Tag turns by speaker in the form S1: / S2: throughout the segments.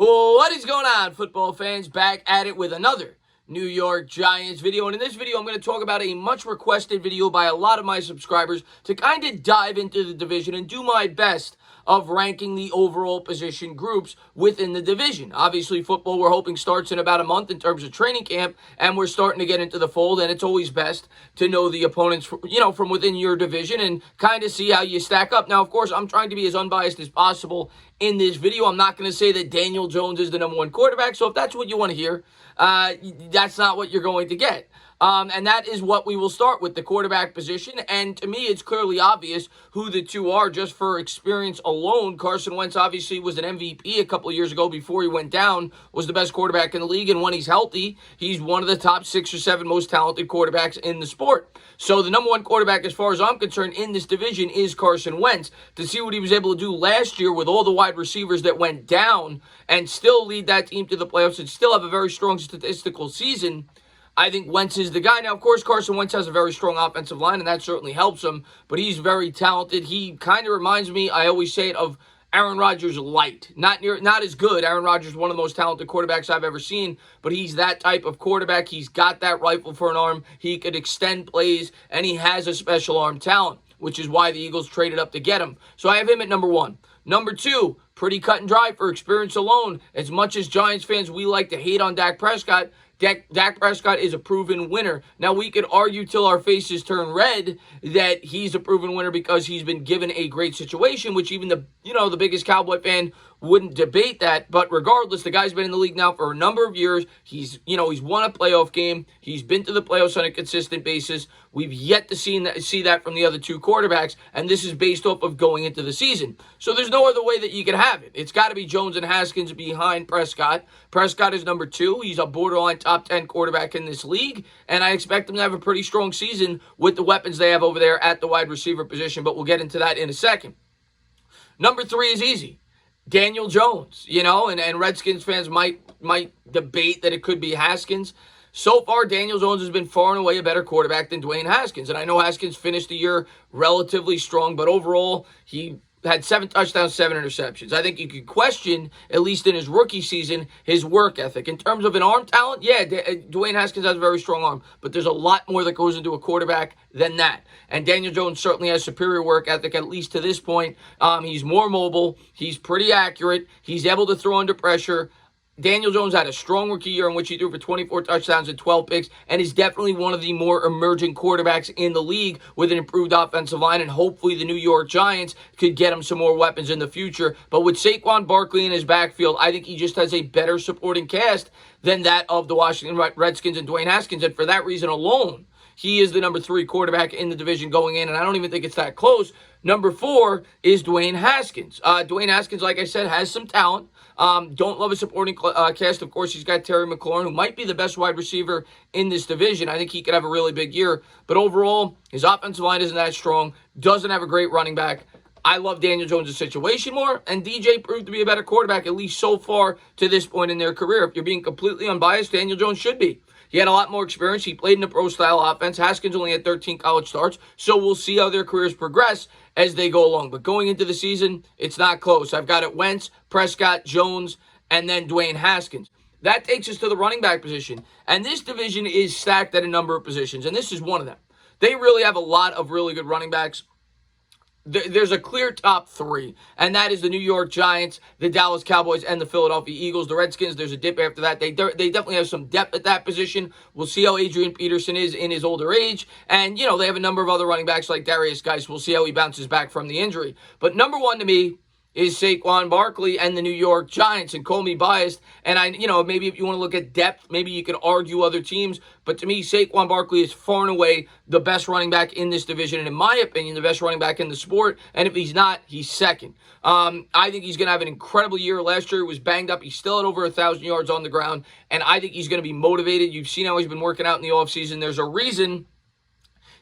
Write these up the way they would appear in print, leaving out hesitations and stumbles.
S1: What is going on, football fans? Back at it with another New York Giants video. And in this video, I'm going to talk about a much requested video by a lot of my subscribers to kind of dive into the division and do my best of ranking the overall position groups within the division. Obviously, football, we're hoping, starts in about a month in terms of training camp, and we're starting to get into the fold, and it's always best to know the opponents, from within your division and kind of see how you stack up. Now, of course, I'm trying to be as unbiased as possible in this video. I'm not going to say that Daniel Jones is the number one quarterback, so if that's what you want to hear, that's not what you're going to get. And that is what we will start with, the quarterback position. And to me, it's clearly obvious who the two are just for experience alone. Carson Wentz obviously was an MVP a couple of years ago before he went down, was the best quarterback in the league. And when he's healthy, he's one of the top 6 or 7 most talented quarterbacks in the sport. So the number one quarterback, as far as I'm concerned, in this division is Carson Wentz. To see what he was able to do last year with all the wide receivers that went down and still lead that team to the playoffs and still have a very strong statistical season, I think Wentz is the guy. Now, of course, Carson Wentz has a very strong offensive line, and that certainly helps him, but he's very talented. He kind of reminds me, I always say it, of Aaron Rodgers light. Not as good. Aaron Rodgers is one of the most talented quarterbacks I've ever seen, but he's that type of quarterback. He's got that rifle for an arm. He could extend plays, and he has a special arm talent, which is why the Eagles traded up to get him. So I have him at number 1. Number 2, pretty cut and dry for experience alone. As much as Giants fans, we like to hate on Dak Prescott, Dak Prescott is a proven winner. Now, we could argue till our faces turn red that he's a proven winner because he's been given a great situation, which even the biggest Cowboy fan wouldn't debate that. But regardless, the guy's been in the league now for a number of years. He's won a playoff game. He's been to the playoffs on a consistent basis. We've yet to see that from the other two quarterbacks, and this is based off of going into the season. So there's no other way that you can have it. It's got to be Jones and Haskins behind Prescott. Prescott is number 2. He's a borderline top 10 quarterback in this league, and I expect him to have a pretty strong season with the weapons they have over there at the wide receiver position, but we'll get into that in a second. Number 3 is easy. Daniel Jones, and Redskins fans might debate that it could be Haskins. So far, Daniel Jones has been far and away a better quarterback than Dwayne Hoskins. And I know Haskins finished the year relatively strong, but overall, he had 7 touchdowns, 7 interceptions. I think you could question, at least in his rookie season, his work ethic. In terms of an arm talent, yeah, Dwayne Haskins has a very strong arm, but there's a lot more that goes into a quarterback than that. And Daniel Jones certainly has superior work ethic, at least to this point. He's more mobile. He's pretty accurate. He's able to throw under pressure. Daniel Jones had a strong rookie year in which he threw for 24 touchdowns and 12 picks and is definitely one of the more emerging quarterbacks in the league with an improved offensive line, and hopefully the New York Giants could get him some more weapons in the future. But with Saquon Barkley in his backfield, I think he just has a better supporting cast than that of the Washington Redskins and Dwayne Haskins, and for that reason alone, he is the number 3 quarterback in the division going in, and I don't even think it's that close. Number 4 is Dwayne Haskins. Dwayne Haskins, like I said, has some talent. Don't love his supporting cast. Of course, he's got Terry McLaurin, who might be the best wide receiver in this division. I think he could have a really big year. But overall, his offensive line isn't that strong. Doesn't have a great running back. I love Daniel Jones' situation more, and DJ proved to be a better quarterback, at least so far to this point in their career. If you're being completely unbiased, Daniel Jones should be. He had a lot more experience. He played in a pro-style offense. Haskins only had 13 college starts, so we'll see how their careers progress as they go along. But going into the season, it's not close. I've got it Wentz, Prescott, Jones, and then Dwayne Haskins. That takes us to the running back position. And this division is stacked at a number of positions, and this is one of them. They really have a lot of really good running backs. There's a clear top 3, and that is the New York Giants, the Dallas Cowboys, and the Philadelphia Eagles. The Redskins, there's a dip after that. They definitely have some depth at that position. We'll see how Adrian Peterson is in his older age. And, they have a number of other running backs like Darius Geis. We'll see how he bounces back from the injury. But number 1 to me is Saquon Barkley and the New York Giants. And call me biased. And maybe if you want to look at depth, maybe you could argue other teams. But to me, Saquon Barkley is far and away the best running back in this division. And in my opinion, the best running back in the sport. And if he's not, he's second. I think he's going to have an incredible year. Last year he was banged up. He's still at over 1,000 yards on the ground. And I think he's going to be motivated. You've seen how he's been working out in the offseason. There's a reason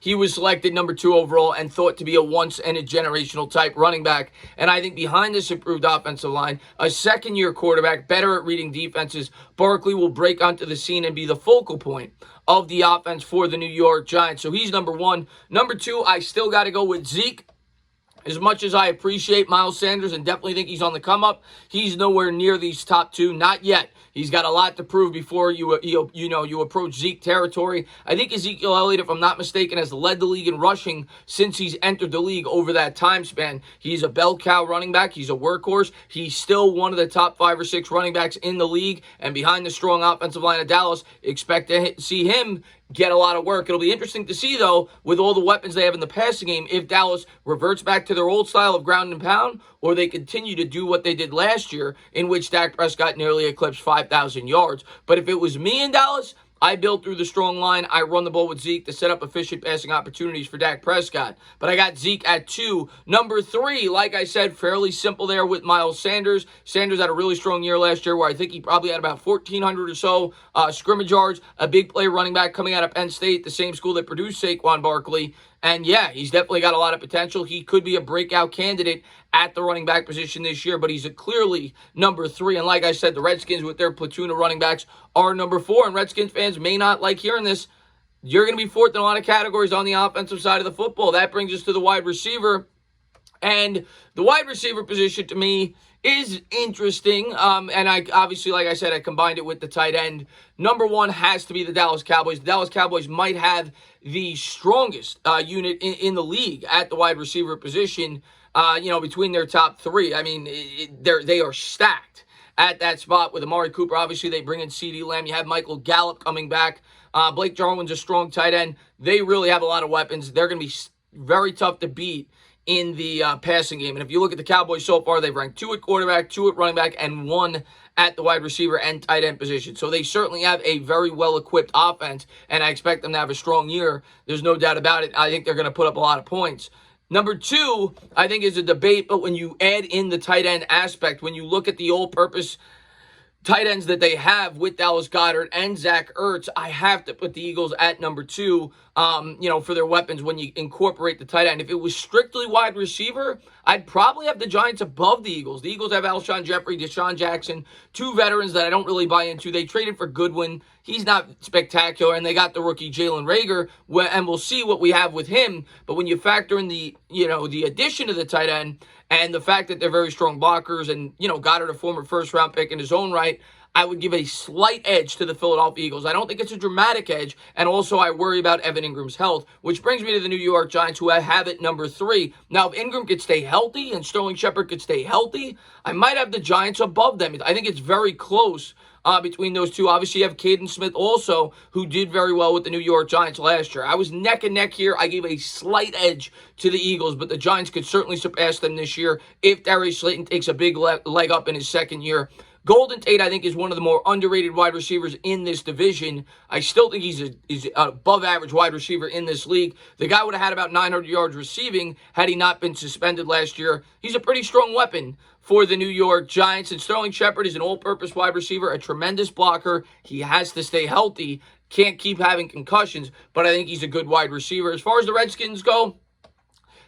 S1: he was selected number 2 overall and thought to be a once-in-a-generational type running back. And I think behind this improved offensive line, a second-year quarterback, better at reading defenses, Barkley will break onto the scene and be the focal point of the offense for the New York Giants. So he's number 1. Number 2, I still got to go with Zeke. As much as I appreciate Myles Sanders and definitely think he's on the come up, he's nowhere near these top two, not yet. He's got a lot to prove before you approach Zeke territory. I think Ezekiel Elliott, if I'm not mistaken, has led the league in rushing since he's entered the league over that time span. He's a bell cow running back. He's a workhorse. He's still one of the top 5 or 6 running backs in the league. And behind the strong offensive line of Dallas, expect to see him get a lot of work. It'll be interesting to see, though, with all the weapons they have in the passing game, if Dallas reverts back to their old style of ground and pound, or they continue to do what they did last year, in which Dak Prescott nearly eclipsed 5,000 yards. But if it was me in Dallas, I build through the strong line. I run the ball with Zeke to set up efficient passing opportunities for Dak Prescott. But I got Zeke at 2. Number 3, like I said, fairly simple there with Myles Sanders. Sanders had a really strong year last year where I think he probably had about 1,400 or so scrimmage yards. A big play running back coming out of Penn State, the same school that produced Saquon Barkley. And yeah, he's definitely got a lot of potential. He could be a breakout candidate at the running back position this year, but he's clearly number 3. And like I said, the Redskins with their platoon of running backs are number 4. And Redskins fans may not like hearing this. You're going to be 4th in a lot of categories on the offensive side of the football. That brings us to the wide receiver. And the wide receiver position to me is interesting. And I obviously, like I said, I combined it with the tight end. Number 1 has to be the Dallas Cowboys. The Dallas Cowboys might have the strongest unit in the league at the wide receiver position, between their top 3. I mean, they are stacked at that spot with Amari Cooper. Obviously, they bring in CeeDee Lamb. You have Michael Gallup coming back. Blake Jarwin's a strong tight end. They really have a lot of weapons. They're going to be very tough to beat in the passing game. And if you look at the Cowboys so far, they've ranked 2 at quarterback, 2 at running back, and 1 at the wide receiver and tight end position. So they certainly have a very well-equipped offense, and I expect them to have a strong year. There's no doubt about it. I think they're going to put up a lot of points. Number 2, I think, is a debate, but when you add in the tight end aspect, when you look at the all-purpose tight ends that they have with Dallas Goedert and Zach Ertz, I have to put the Eagles at number 2, for their weapons when you incorporate the tight end. If it was strictly wide receiver, I'd probably have the Giants above the Eagles. The Eagles have Alshon Jeffrey, Deshaun Jackson, 2 veterans that I don't really buy into. They traded for Goodwin. He's not spectacular, and they got the rookie Jalen Reagor, and we'll see what we have with him. But when you factor in the addition of the tight end, and the fact that they're very strong blockers, and, Goddard, a former first-round pick in his own right, I would give a slight edge to the Philadelphia Eagles. I don't think it's a dramatic edge, and also I worry about Evan Ingram's health, which brings me to the New York Giants, who I have at number 3. Now, if Ingram could stay healthy and Sterling Shepard could stay healthy, I might have the Giants above them. I think it's very close between those two. Obviously, you have Kaden Smith also, who did very well with the New York Giants last year. I was neck and neck here. I gave a slight edge to the Eagles, but the Giants could certainly surpass them this year if Darius Slayton takes a big leg up in his second year. Golden Tate, I think, is one of the more underrated wide receivers in this division. I still think he's an above-average wide receiver in this league. The guy would have had about 900 yards receiving had he not been suspended last year. He's a pretty strong weapon for the New York Giants. And Sterling Shepard is an all-purpose wide receiver, a tremendous blocker. He has to stay healthy. Can't keep having concussions, but I think he's a good wide receiver. As far as the Redskins go,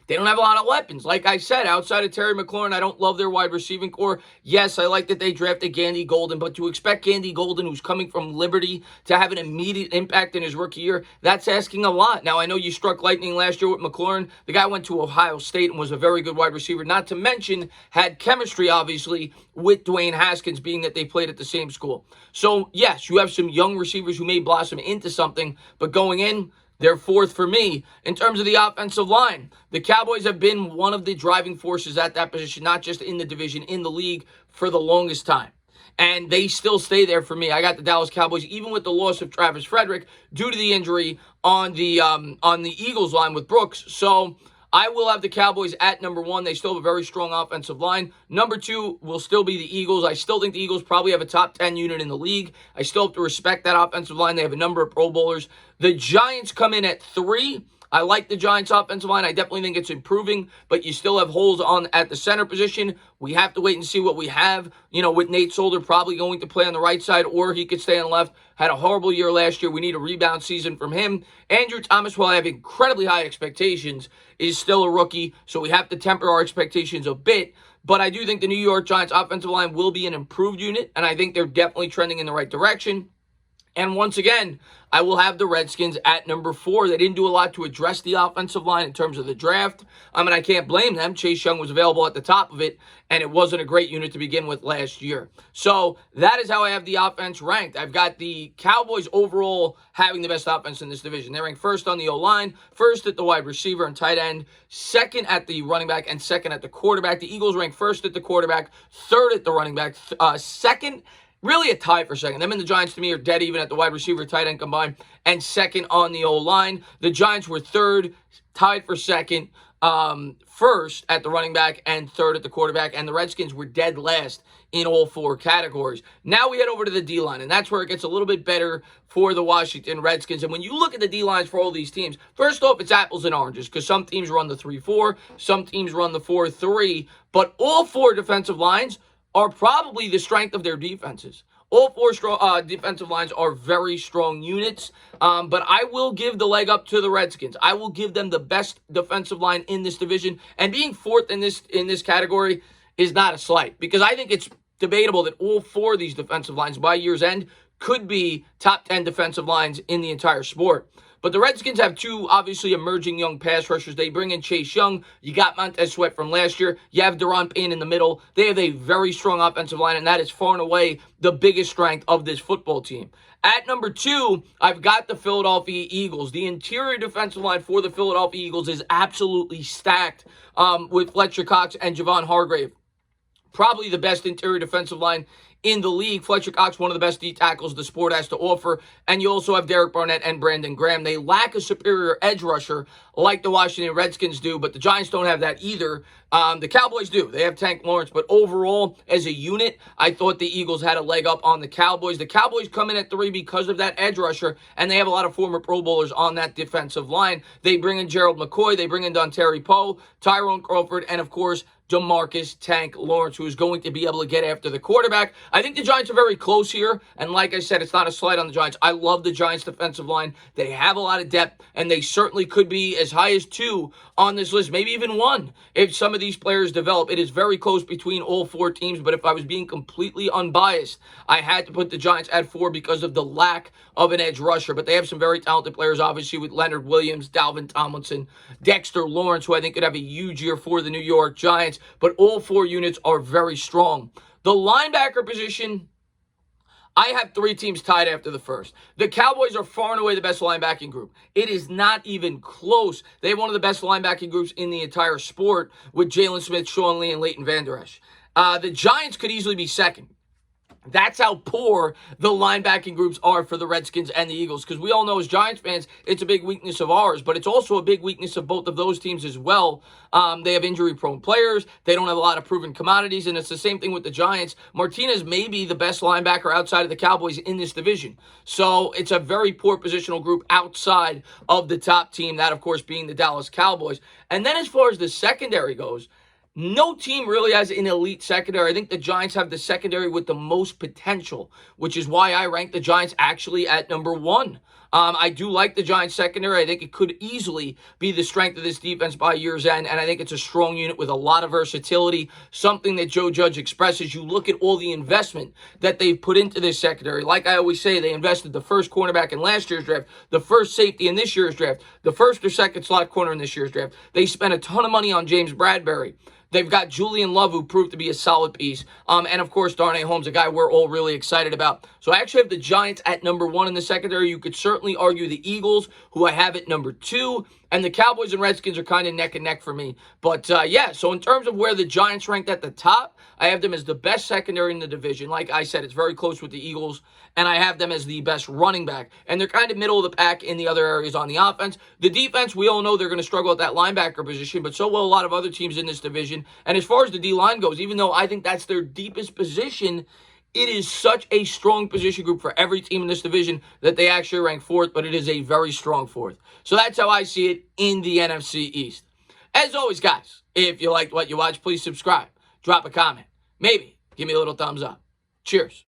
S1: they don't have a lot of weapons. Like I said, outside of Terry McLaurin, I don't love their wide receiving core. Yes, I like that they drafted Gandy Golden, but to expect Gandy Golden, who's coming from Liberty, to have an immediate impact in his rookie year, that's asking a lot. Now, I know you struck lightning last year with McLaurin. The guy went to Ohio State and was a very good wide receiver, not to mention had chemistry, obviously, with Dwayne Hoskins, being that they played at the same school. So, yes, you have some young receivers who may blossom into something, but going in, they're 4th for me. In terms of the offensive line, the Cowboys have been one of the driving forces at that position, not just in the division, in the league for the longest time. And they still stay there for me. I got the Dallas Cowboys, even with the loss of Travis Frederick due to the injury on the Eagles line with Brooks. So I will have the Cowboys at number 1. They still have a very strong offensive line. Number 2 will still be the Eagles. I still think the Eagles probably have a top 10 unit in the league. I still have to respect that offensive line. They have a number of Pro Bowlers. The Giants come in at 3. I like the Giants' offensive line. I definitely think it's improving, but you still have holes at the center position. We have to wait and see what we have. With Nate Solder probably going to play on the right side, or he could stay on the left. Had a horrible year last year. We need a rebound season from him. Andrew Thomas, while I have incredibly high expectations, is still a rookie, so we have to temper our expectations a bit. But I do think the New York Giants' offensive line will be an improved unit, and I think they're definitely trending in the right direction. And once again, I will have the Redskins at number 4. They didn't do a lot to address the offensive line in terms of the draft. I mean, I can't blame them. Chase Young was available at the top of it, and it wasn't a great unit to begin with last year. So that is how I have the offense ranked. I've got the Cowboys overall having the best offense in this division. They rank first on the O-line, first at the wide receiver and tight end, second at the running back, and second at the quarterback. The Eagles rank first at the quarterback, third at the running back, second. Really a tie for second. Them and the Giants, to me, are dead even at the wide receiver, tight end combined, and second on the O-line. The Giants were third, tied for second, first at the running back, and third at the quarterback. And the Redskins were dead last in all 4 categories. Now we head over to the D-line, and that's where it gets a little bit better for the Washington Redskins. And when you look at the D-lines for all these teams, first off, it's apples and oranges, because some teams run the 3-4, some teams run the 4-3, but all 4 defensive lines are probably the strength of their defenses. All 4 strong defensive lines are very strong units, but I will give the leg up to the Redskins. I will give them the best defensive line in this division, and being 4th in this category is not a slight, because I think it's debatable that all 4 of these defensive lines by year's end could be top 10 defensive lines in the entire sport. But the Redskins have 2 obviously emerging young pass rushers. They bring in Chase Young. You got Montez Sweat from last year. You have Daron Payne in the middle. They have a very strong offensive line, and that is far and away the biggest strength of this football team. At number 2, I've got the Philadelphia Eagles. The interior defensive line for the Philadelphia Eagles is absolutely stacked with Fletcher Cox and Javon Hargrave. Probably the best interior defensive line in the league. Fletcher Cox, one of the best D tackles the sport has to offer. And you also have Derek Barnett and Brandon Graham. They lack a superior edge rusher like the Washington Redskins do, but the Giants don't have that either. The Cowboys do. They have Tank Lawrence, but overall, as a unit, I thought the Eagles had a leg up on the Cowboys. The Cowboys come in at 3 because of that edge rusher, and they have a lot of former Pro Bowlers on that defensive line. They bring in Gerald McCoy, they bring in Dontari Poe, Tyrone Crawford, and of course, DeMarcus Tank Lawrence, who is going to be able to get after the quarterback. I think the Giants are very close here, and like I said, it's not a slight on the Giants. I love the Giants' defensive line. They have a lot of depth, and they certainly could be as high as 2 on this list, maybe even 1 if some of these players develop. It is very close between all 4 teams, but if I was being completely unbiased, I had to put the Giants at 4 because of the lack of an edge rusher. But they have some very talented players, obviously, with Leonard Williams, Dalvin Tomlinson, Dexter Lawrence, who I think could have a huge year for the New York Giants. But all 4 units are very strong. The linebacker position, I have 3 teams tied after the first. The Cowboys are far and away the best linebacking group. It is not even close. They have one of the best linebacking groups in the entire sport with Jalen Smith, Sean Lee, and Leighton Vander Esch. The Giants could easily be second. That's how poor the linebacking groups are for the Redskins and the Eagles, because we all know as Giants fans, it's a big weakness of ours, but it's also a big weakness of both of those teams as well. They have injury-prone players. They don't have a lot of proven commodities, and it's the same thing with the Giants. Martinez may be the best linebacker outside of the Cowboys in this division. So it's a very poor positional group outside of the top team, that, of course, being the Dallas Cowboys. And then as far as the secondary goes, no team really has an elite secondary. I think the Giants have the secondary with the most potential, which is why I rank the Giants actually at number 1. I do like the Giants secondary. I think it could easily be the strength of this defense by year's end, and I think it's a strong unit with a lot of versatility, something that Joe Judge expresses. You look at all the investment that they've put into this secondary. Like I always say, they invested the first cornerback in last year's draft, the first safety in this year's draft, the first or second slot corner in this year's draft. They spent a ton of money on James Bradbury. They've got Julian Love, who proved to be a solid piece. And, of course, Darnay Holmes, a guy we're all really excited about. So I actually have the Giants at number 1 in the secondary. You could certainly argue the Eagles, who I have at number 2. And the Cowboys and Redskins are kind of neck and neck for me. But, yeah, so in terms of where the Giants ranked at the top, I have them as the best secondary in the division. Like I said, it's very close with the Eagles. And I have them as the best running back. And they're kind of middle of the pack in the other areas on the offense. The defense, we all know they're going to struggle at that linebacker position, but so will a lot of other teams in this division. And as far as the D-line goes, even though I think that's their deepest position, it is such a strong position group for every team in this division that they actually rank 4th, but it is a very strong 4th. So that's how I see it in the NFC East. As always, guys, if you liked what you watched, please subscribe, drop a comment, maybe give me a little thumbs up. Cheers.